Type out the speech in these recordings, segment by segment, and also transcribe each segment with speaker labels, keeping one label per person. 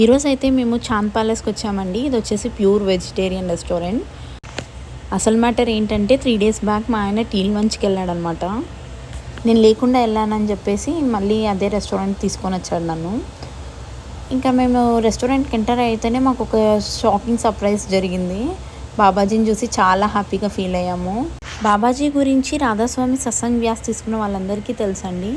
Speaker 1: ఈరోజు అయితే మేము చాంద్ ప్యాలెస్కి వచ్చామండి. ఇది వచ్చేసి ప్యూర్ వెజిటేరియన్ రెస్టారెంట్. అసలు మ్యాటర్ ఏంటంటే 3 days బ్యాక్ మా ఆయన టీల్ మంచ్కి వెళ్ళాడనమాట. నేను లేకుండా వెళ్ళానని చెప్పేసి మళ్ళీ అదే రెస్టారెంట్ తీసుకొని వచ్చాడు నన్ను. ఇంకా మేము రెస్టారెంట్కి ఎంటర్ అయితేనే మాకు ఒక షాకింగ్ సర్ప్రైజ్ జరిగింది. బాబాజీని చూసి చాలా హ్యాపీగా ఫీల్ అయ్యాము. బాబాజీ గురించి రాధాస్వామి సత్సంగ్ వ్యాస్ తీసుకున్న వాళ్ళందరికీ తెలుసండి.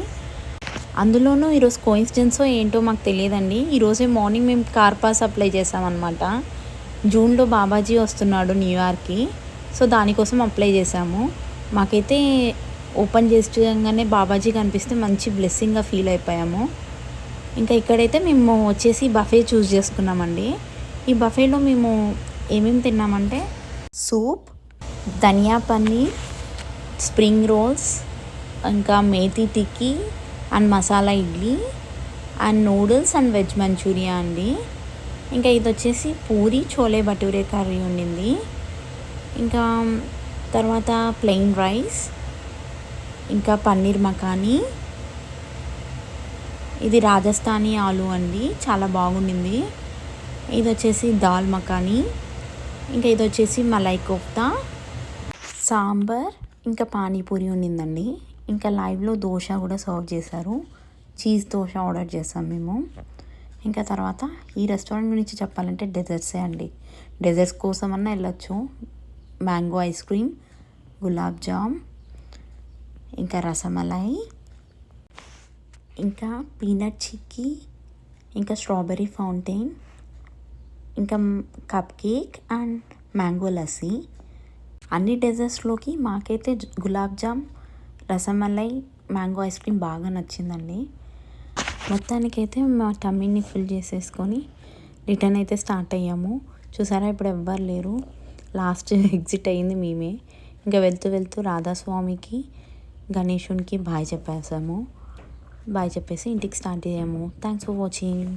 Speaker 1: అందులోనూ ఈరోజు కోయిన్సిడెన్సో ఏంటో మాకు తెలియదండి. ఈరోజే మార్నింగ్ మేము కార్ పాస్ అప్లై చేసామన్నమాట. జూన్లో బాబాజీ వస్తున్నాడు న్యూయార్క్కి. సో దానికోసం అప్లై చేసాము. మాకైతే ఓపెన్ చేయంగానే బాబాజీ కనిపిస్తే మంచి బ్లెస్సింగ్గా ఫీల్ అయిపోయాము. ఇంకా ఇక్కడైతే మేము వచ్చేసి బఫే చూస్ చేసుకున్నామండి. ఈ బఫేలో మేము ఏమేమి తిన్నామంటే soup, dhania paneer, spring rolls, ఇంకా methi tikki and masala idli and noodles and veg Manchuria అండి. ఇంకా ఇది వచ్చేసి పూరి చోలే భటూరే కర్రీ ఉండింది. ఇంకా తర్వాత ప్లెయిన్ రైస్, ఇంకా పన్నీర్ మకానీ, ఇది రాజస్థానీ ఆలు అండి, చాలా బాగుండింది. ఇది వచ్చేసి దాల్ మకానీ, ఇంకా ఇది వచ్చేసి మలై కోఫ్తా, సాంబార్, ఇంకా పానీపూరి ఉండిందండి. ఇంకా లైవ్లో దోశ కూడా సర్వ్ చేశారు. చీజ్ దోశ ఆర్డర్ చేసాం మేము. ఇంకా తర్వాత ఈ రెస్టారెంట్ గురించి చెప్పాలంటే డెజర్ట్సే అండి. డెజర్ట్స్ కోసమన్నా వెళ్ళొచ్చు. Mango ice cream, gulab jam, ఇంకా రసమలై, ఇంకా పీనట్ చిక్కీ, ఇంకా స్ట్రాబెర్రీ ఫౌంటైన్, ఇంకా cup cake and mango lassi. అన్ని డెజర్ట్స్లోకి మాకైతే gulab jam, rasmalai, mango ice cream బాగా నచ్చిందండి. మొత్తానికైతే మా టమ్మీని ఫిల్ చేసేసుకొని రిటర్న్ అయితే స్టార్ట్ అయ్యాము. చూసారా ఇప్పుడు ఎవ్వరు లేరు. లాస్ట్ ఎగ్జిట్ అయ్యింది మేమే. ఇంకా వెళ్తూ వెళ్తూ రాధాస్వామికి, గణేశునికి బాయ్ చెప్పేసాము. బాయ్ చెప్పేసి ఇంటికి స్టార్ట్ అయ్యాము. Thanks for watching.